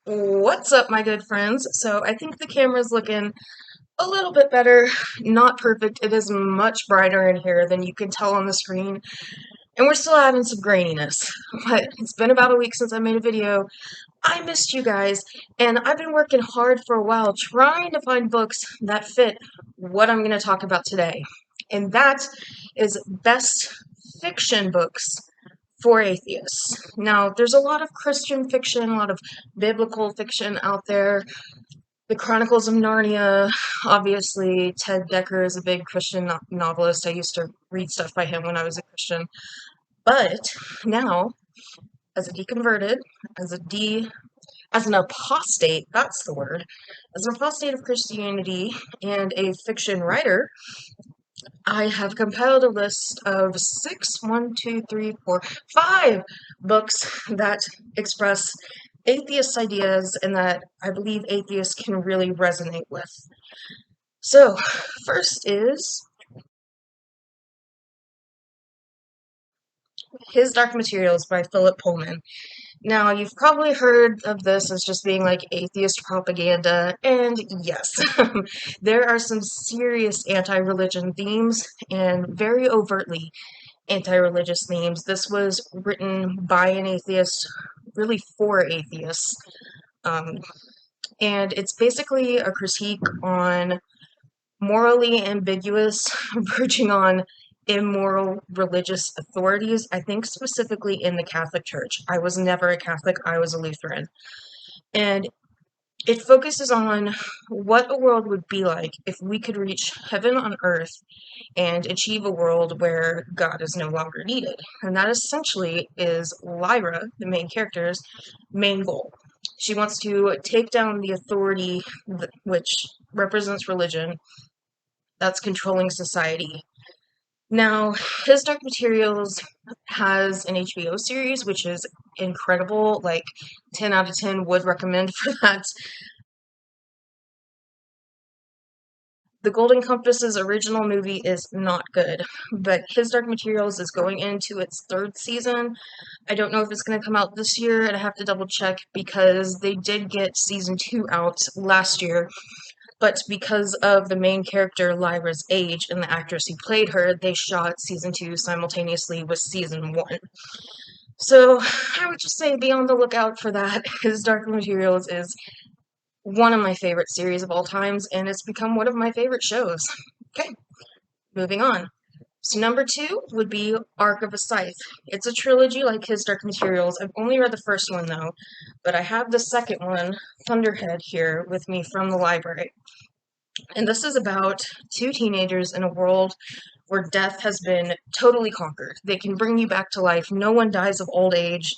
What's up, my good friends? So I think the camera's looking a little bit better. Not perfect. It is much brighter in here than you can tell on the screen. And we're still having some graininess. But it's been about a week since I made a video. I missed you guys, and I've been working hard for a while trying to find books that fit what I'm going to talk about today. And that is best fiction books for atheists. Now, there's a lot of Christian fiction, a lot of biblical fiction out there. The Chronicles of Narnia, obviously, Ted Dekker is a big Christian novelist. I used to read stuff by him when I was a Christian. But now, as a deconverted, as a as an apostate, that's the word, as an apostate of Christianity and a fiction writer, I have compiled a list of five books that express atheist ideas and that I believe atheists can really resonate with. So, first is His Dark Materials by Philip Pullman. Now, you've probably heard of this as just being like atheist propaganda, and yes, there are some serious anti-religion themes and very overtly anti-religious themes. This was written by an atheist, really for atheists, um, and it's basically a critique on morally ambiguous, verging on immoral religious authorities, I think specifically in the Catholic Church. I was never a Catholic, I was a Lutheran. And it focuses on what a world would be like if we could reach heaven on earth and achieve a world where God is no longer needed. And that essentially is Lyra, the main character's main goal. She wants to take down the authority which represents religion that's controlling society. Now, His Dark Materials has an HBO series, which is incredible. Like, 10 out of 10 would recommend for that. The Golden Compass's original movie is not good, but His Dark Materials is going into its third season. I don't know if it's going to come out this year, and I have to double check because they did get season 2 out last year. But because of the main character Lyra's age and the actress who played her, they shot season 2 simultaneously with season 1. So I would just say be on the lookout for that. His Dark Materials is one of my favorite series of all times, and it's become one of my favorite shows. Okay, moving on. So number 2 would be Arc of a Scythe. It's a trilogy like His Dark Materials. I've only read the first one though, but I have the second one, Thunderhead, here with me from the library. And this is about two teenagers in a world where death has been totally conquered. They can bring you back to life. No one dies of old age.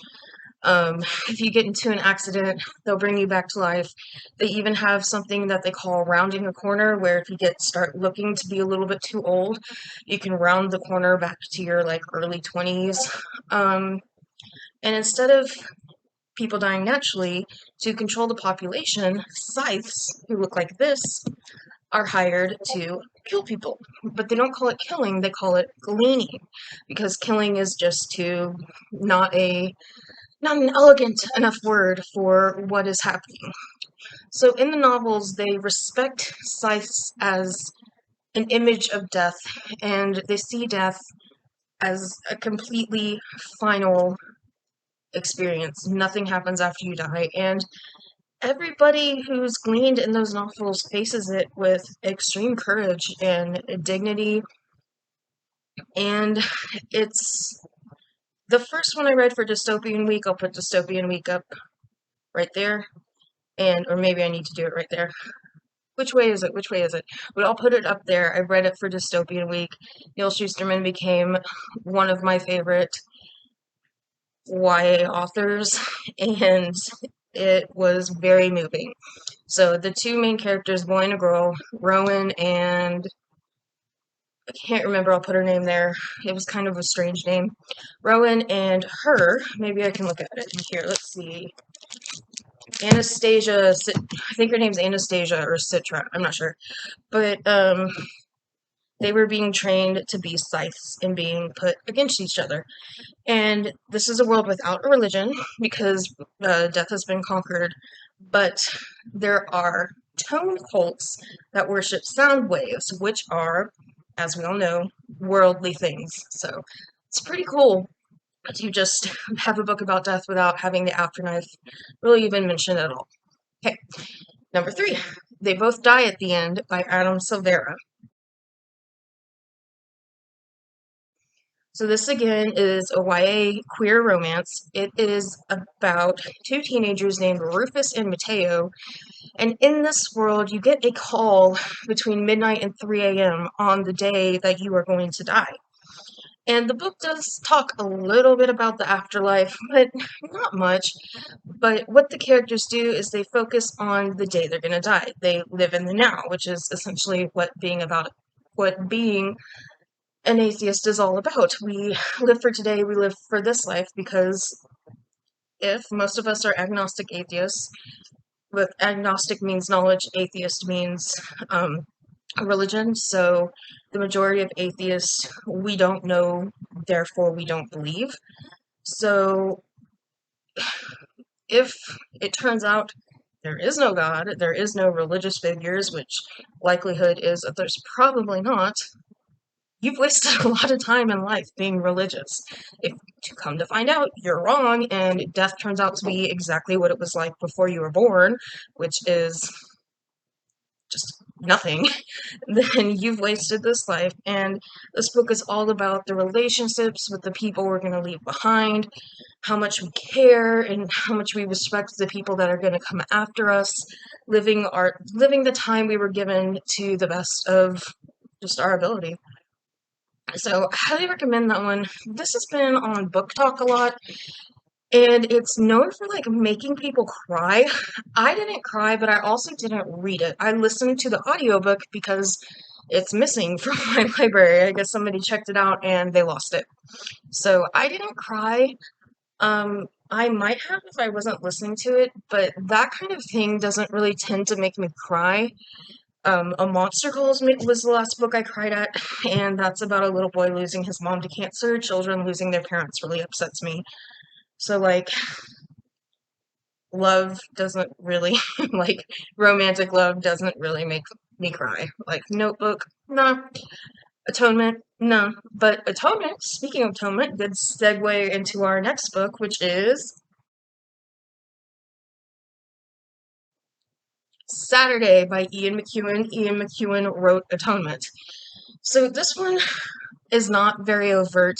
If you get into an accident, they'll bring you back to life. They even have something that they call rounding a corner, where if you start looking to be a little bit too old, you can round the corner back to your like early 20s. And instead of people dying naturally, to control the population, scythes, who look like this, are hired to kill people. But they don't call it killing, they call it gleaning, because killing is just not an elegant enough word for what is happening. So in the novels, they respect scythes as an image of death, and they see death as a completely final experience. Nothing happens after you die, and everybody who's gleaned in those novels faces it with extreme courage and dignity. And it's the first one I read for Dystopian Week. I'll put Dystopian Week up right there. Or maybe I need to do it right there. Which way is it? Which way is it? But I'll put it up there. I read it for Dystopian Week. Neil Shusterman became one of my favorite YA authors, and it was very moving. So the two main characters, boy and a girl, Rowan and I can't remember, I'll put her name there. It was kind of a strange name. Rowan and her, maybe I can look at it here, let's see. Anastasia, I think her name's Anastasia or Citra, I'm not sure. But they were being trained to be scythes and being put against each other. And this is a world without a religion because death has been conquered. But there are tone cults that worship sound waves, which are, as we all know, worldly things. So it's pretty cool to just have a book about death without having the afterlife really even mentioned at all. Okay, number 3, They Both Die at the End by Adam Silvera. So this again is a YA queer romance. It is about 2 teenagers named Rufus and Mateo, and in this world you get a call between midnight and 3 a.m. on the day that you are going to die. And the book does talk a little bit about the afterlife, but not much. But what the characters do is they focus on the day they're going to die. They live in the now, which is essentially what being an atheist is all about. We live for today, we live for this life, because if most of us are agnostic atheists, with agnostic means knowledge, atheist means religion, so the majority of atheists, we don't know, therefore we don't believe. So if it turns out there is no God, there is no religious figures, which likelihood is that there's probably not, you've wasted a lot of time in life being religious. If to come to find out you're wrong and death turns out to be exactly what it was like before you were born, which is just nothing, then you've wasted this life. And this book is all about the relationships with the people we're going to leave behind, how much we care, and how much we respect the people that are going to come after us, living the time we were given to the best of just our ability. So I highly recommend that one. This has been on Book Talk a lot, and it's known for like making people cry. I didn't cry, but I also didn't read it. I listened to the audiobook because it's missing from my library. I guess somebody checked it out and they lost it. So I didn't cry. I might have if I wasn't listening to it, but that kind of thing doesn't really tend to make me cry. A Monster Calls Me was the last book I cried at, and that's about a little boy losing his mom to cancer. Children losing their parents really upsets me. So, like, love doesn't really, like, romantic love doesn't really make me cry. Like, Notebook, no. Atonement, no. But Atonement, speaking of Atonement, good segue into our next book, which is Saturday by Ian McEwan. Ian McEwan wrote Atonement. So this one is not very overt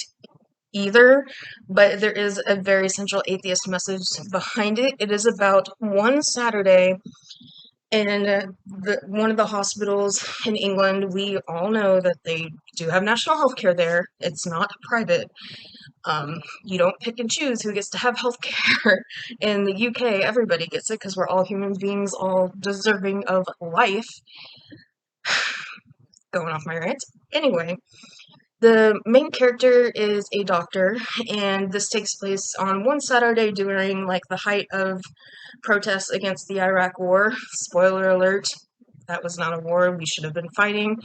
either, but there is a very central atheist message behind it. It is about one Saturday in one of the hospitals in England. We all know that they do have national health care there. It's not private. You don't pick and choose who gets to have health care. In the UK, everybody gets it because we're all human beings, all deserving of life. Going off my rant. Anyway, the main character is a doctor, and this takes place on one Saturday during like the height of protests against the Iraq War. Spoiler alert, that was not a war we should have been fighting.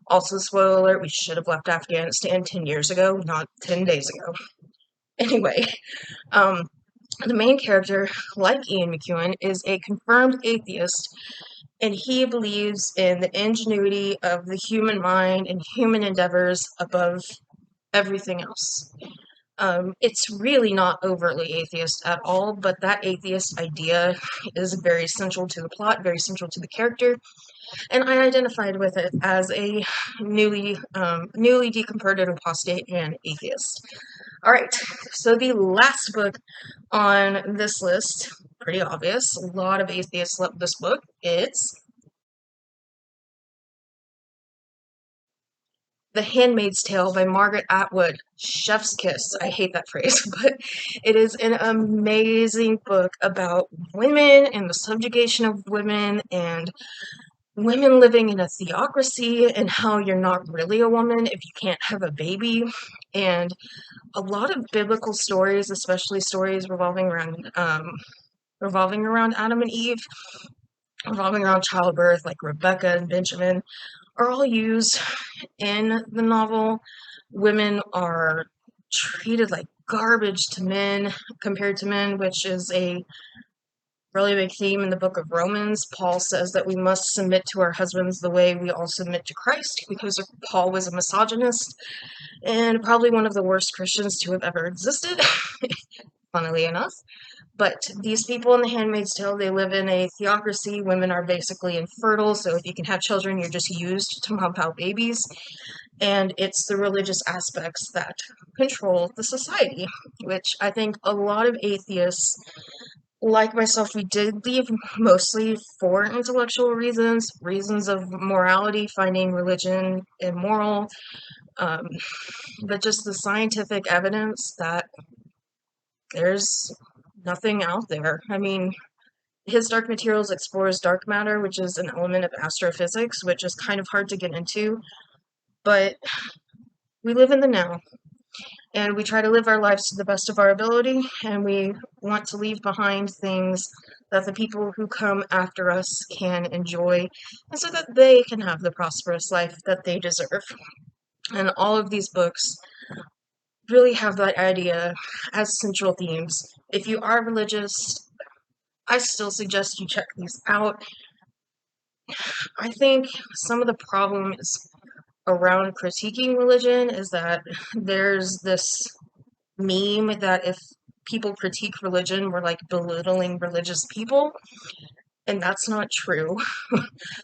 Also, spoiler alert, we should have left Afghanistan 10 years ago, not 10 days ago. Anyway, the main character, like Ian McEwan, is a confirmed atheist, and he believes in the ingenuity of the human mind and human endeavors above everything else. It's really not overtly atheist at all, but that atheist idea is very central to the plot, very central to the character, and I identified with it as a newly deconverted apostate and atheist. All right, so the last book on this list, pretty obvious, a lot of atheists love this book. It's The Handmaid's Tale by Margaret Atwood. Chef's kiss. I hate that phrase, but it is an amazing book about women and the subjugation of women and women living in a theocracy and how you're not really a woman if you can't have a baby. And a lot of biblical stories, especially stories revolving around Adam and Eve, revolving around childbirth, like Rebecca and Benjamin, are all used in the novel. Women are treated like garbage to men compared to men, which is a really big theme in the book of Romans. Paul says that we must submit to our husbands the way we all submit to Christ, because Paul was a misogynist and probably one of the worst Christians to have ever existed, funnily enough. But these people in The Handmaid's Tale, they live in a theocracy. Women are basically infertile, so if you can have children, you're just used to pump out babies. And it's the religious aspects that control the society, which I think a lot of atheists, like myself, we did leave mostly for intellectual reasons, reasons of morality, finding religion immoral, um, but just the scientific evidence that there's nothing out there. I mean, his Dark Materials explores dark matter, which is an element of astrophysics, which is kind of hard to get into, but we live in the now, and we try to live our lives to the best of our ability, and we want to leave behind things that the people who come after us can enjoy, and so that they can have the prosperous life that they deserve. And all of these books really have that idea as central themes. If you are religious, I still suggest you check these out. I think some of the problems around critiquing religion is that there's this meme that if people critique religion, we're like belittling religious people, and that's not true.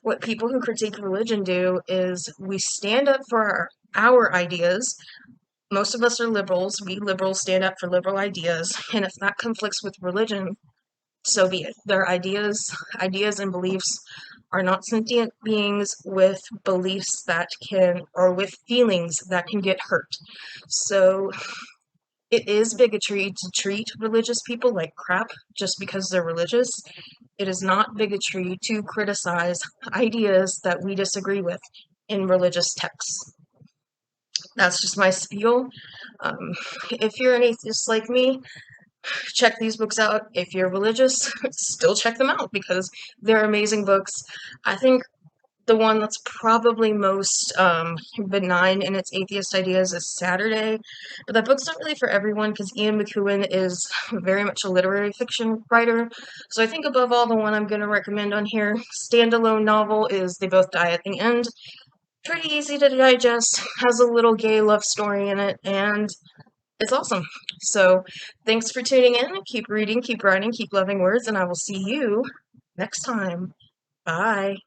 What people who critique religion do is we stand up for our ideas. Most of us are liberals. We liberals stand up for liberal ideas, and if that conflicts with religion, so be it. Their ideas and beliefs are not sentient beings with beliefs that can, or with feelings that can get hurt. So it is bigotry to treat religious people like crap just because they're religious. It is not bigotry to criticize ideas that we disagree with in religious texts. That's just my spiel. Um, if you're an atheist like me, check these books out. If you're religious, still check them out because they're amazing books. I think the one that's probably most benign in its atheist ideas is Saturday, but that book's not really for everyone because Ian McEwan is very much a literary fiction writer. So I think above all, the one I'm going to recommend on here, standalone novel, is They Both Die at the End. Pretty easy to digest, has a little gay love story in it, and it's awesome. So thanks for tuning in. Keep reading, keep writing, keep loving words, and I will see you next time. Bye.